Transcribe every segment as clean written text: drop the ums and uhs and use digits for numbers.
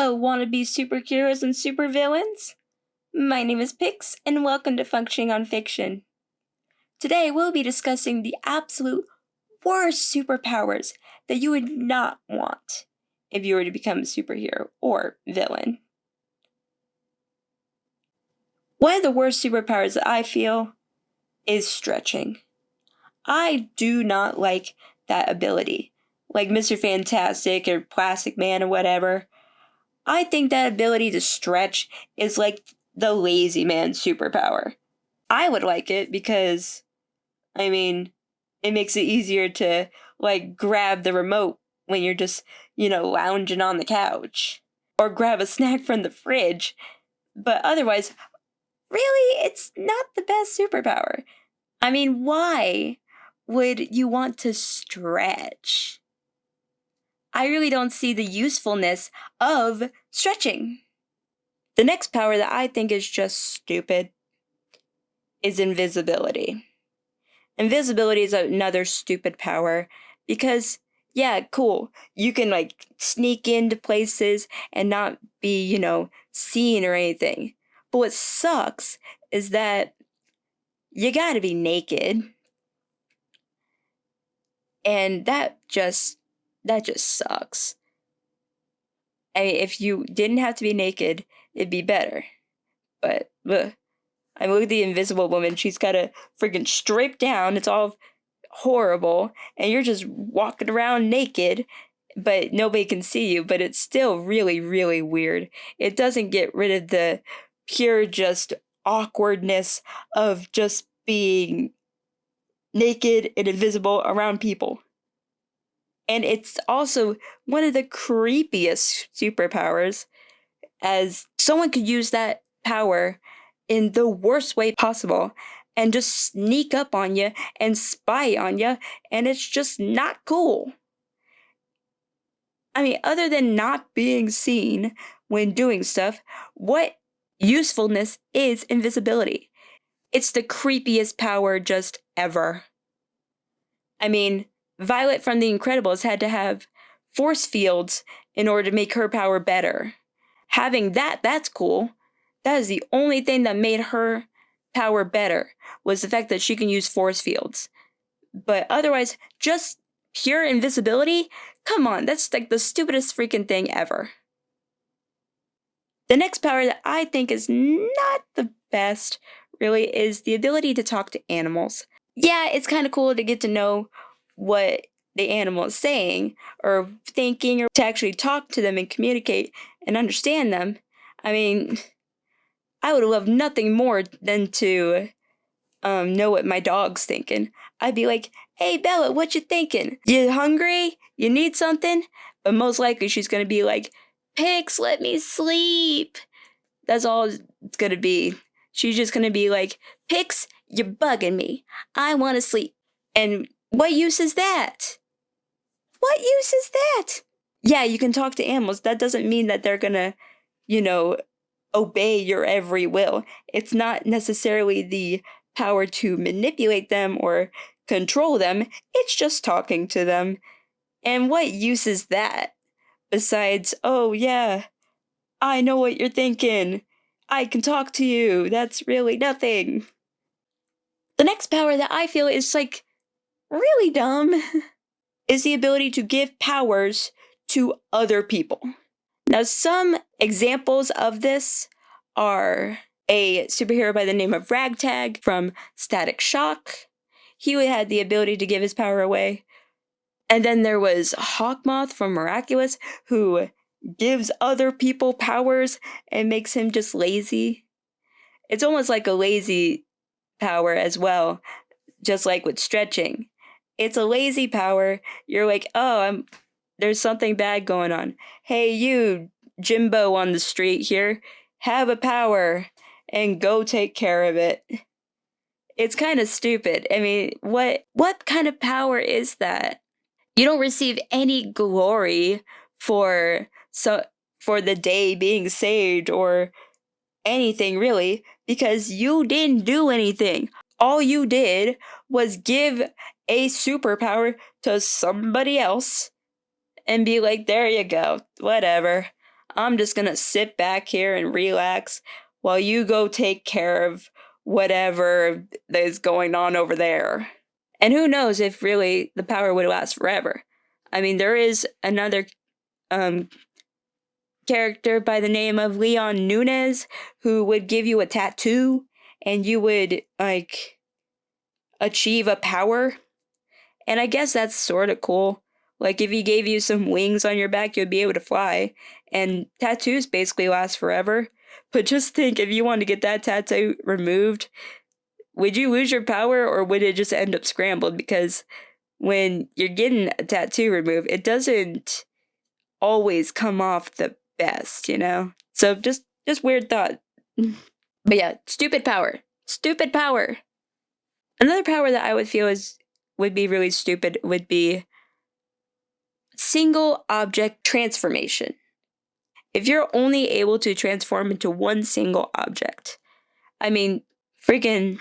Hello, wannabe superheroes and supervillains. My name is Pix, and welcome to Functioning on Fiction. Today, we'll be discussing the absolute worst superpowers that you would not want if you were to become a superhero or villain. One of the worst superpowers that I feel is stretching. I do not like that ability, like Mr. Fantastic or Plastic Man or whatever. I think that ability to stretch is like the lazy man superpower. I would like it because, it makes it easier to, grab the remote when you're just, lounging on the couch. Or grab a snack from the fridge. But otherwise, really, it's not the best superpower. Why would you want to stretch? I really don't see the usefulness of stretching. The next power that I think is just stupid is invisibility. Invisibility is another stupid power because, yeah, cool. You can sneak into places and not be, seen or anything. But what sucks is that you gotta be naked. And that just sucks. If you didn't have to be naked, it'd be better. But, look at the Invisible Woman. She's gotta freaking strip down. It's all horrible. And you're just walking around naked, but nobody can see you. But it's still really, really weird. It doesn't get rid of the pure just awkwardness of just being naked and invisible around people. And it's also one of the creepiest superpowers, as someone could use that power in the worst way possible and just sneak up on you and spy on you, and it's just not cool. Other than not being seen when doing stuff, what usefulness is invisibility? It's the creepiest power just ever. Violet from The Incredibles had to have force fields in order to make her power better. Having that's cool. That is the only thing that made her power better, was the fact that she can use force fields. But otherwise, just pure invisibility? Come on, that's like the stupidest freaking thing ever. The next power that I think is not the best, really, is the ability to talk to animals. Yeah, it's kind of cool to get to know what the animal is saying or thinking, or to actually talk to them and communicate and understand them. I would love nothing more than to know what my dog's thinking. I'd be like, "Hey Bella, what you thinking? You hungry? You need something?" But most likely she's gonna be like, "Pix, let me sleep." That's all it's gonna be. She's just gonna be like, "Pix, you're bugging me. I want to sleep." And what use is that? What use is that? Yeah, you can talk to animals. That doesn't mean that they're gonna, obey your every will. It's not necessarily the power to manipulate them or control them. It's just talking to them. And what use is that? Besides, oh yeah, I know what you're thinking. I can talk to you. That's really nothing. The next power that I feel is really dumb is the ability to give powers to other people. Now, some examples of this are a superhero by the name of Ragtag from Static Shock. He had the ability to give his power away. And then there was Hawkmoth from Miraculous, who gives other people powers and makes him just lazy. It's almost like a lazy power as well, just like with stretching. It's a lazy power. You're like, oh, there's something bad going on. Hey, you, Jimbo on the street here, have a power and go take care of it. It's kind of stupid. What kind of power is that? You don't receive any glory for the day being saved or anything really, because you didn't do anything. All you did was give a superpower to somebody else and be like, there you go, whatever. I'm just gonna sit back here and relax while you go take care of whatever is going on over there. And who knows if really the power would last forever. I mean, there is another um, character by the name of Leon Nunez who would give you a tattoo and you would, like, achieve a power. And I guess that's sort of cool. Like, if he gave you some wings on your back, you'd be able to fly. And tattoos basically last forever. But just think, if you wanted to get that tattoo removed, would you lose your power or would it just end up scrambled? Because when you're getting a tattoo removed, it doesn't always come off the best, you know? So just weird thought. But yeah, stupid power. Stupid power. Another power that I would feel would be really stupid would be single object transformation. If you're only able to transform into one single object, I mean, freaking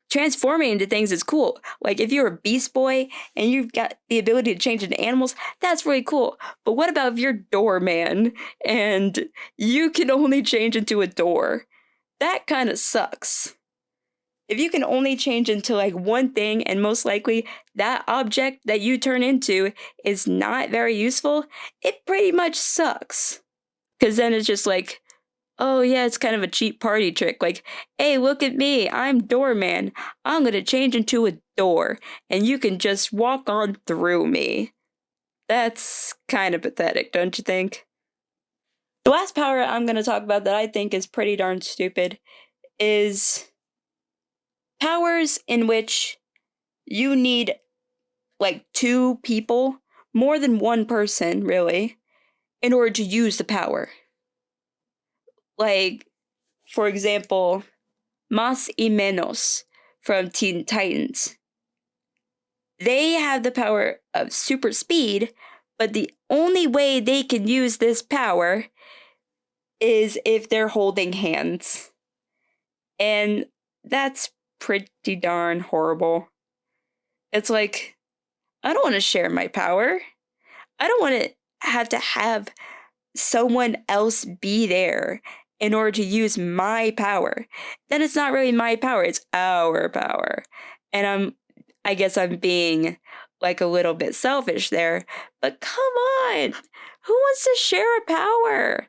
transforming into things is cool. Like, if you're a beast boy and you've got the ability to change into animals, that's really cool. But what about if you're doorman and you can only change into a door? That kind of sucks. If you can only change into like one thing and most likely that object that you turn into is not very useful, it pretty much sucks. Because then it's just like, oh yeah, it's kind of a cheap party trick. Like, hey, look at me, I'm doorman. I'm gonna change into a door and you can just walk on through me. That's kind of pathetic, don't you think? The last power I'm gonna talk about that I think is pretty darn stupid is powers in which you need like two people, more than one person, really, in order to use the power. Like, for example, Más y Menos from Teen Titans. They have the power of super speed, but the only way they can use this power is if they're holding hands. And that's pretty darn horrible. It's like, I don't want to share my power. I don't want to have someone else be there in order to use my power. Then it's not really my power, it's our power. And I guess I'm being like a little bit selfish there, but come on. Who wants to share a power?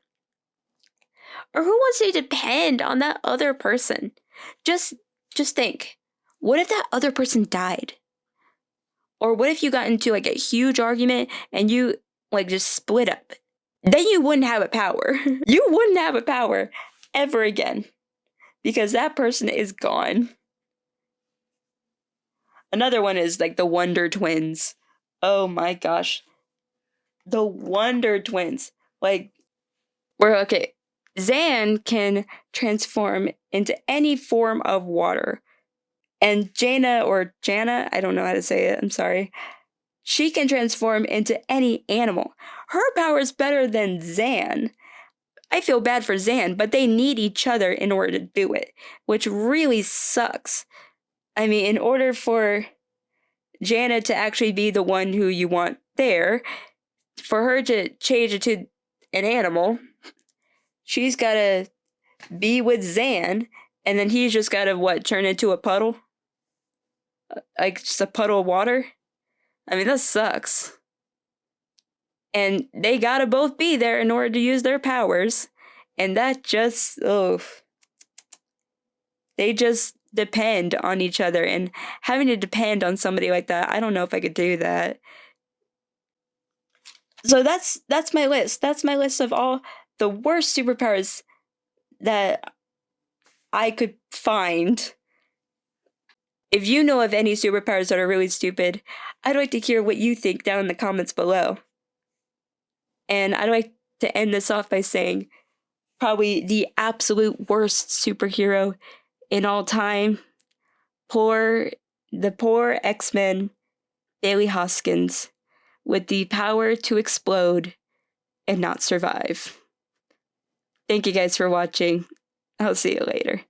Or who wants to depend on that other person? Just think. What if that other person died? Or what if you got into like a huge argument and you like just split up? Then you wouldn't have a power. You wouldn't have a power ever again because that person is gone. Another one is like the Wonder Twins. Oh my gosh. The Wonder Twins. Like, Zan can transform into any form of water. And Jana, I don't know how to say it, I'm sorry. She can transform into any animal. Her power is better than Zan. I feel bad for Zan, but they need each other in order to do it, which really sucks. I mean, in order for Jana to actually be the one who you want there, for her to change into an animal, she's gotta be with Zan, and then he's just gotta, turn into a puddle? Like, just a puddle of water? I mean, that sucks. And they gotta both be there in order to use their powers. And that just, they just depend on each other. And having to depend on somebody like that, I don't know if I could do that. So that's my list. That's my list of all the worst superpowers that I could find. If you know of any superpowers that are really stupid, I'd like to hear what you think down in the comments below. And I'd like to end this off by saying probably the absolute worst superhero in all time, the poor X-Men, Bailey Hoskins, with the power to explode and not survive. Thank you guys for watching. I'll see you later.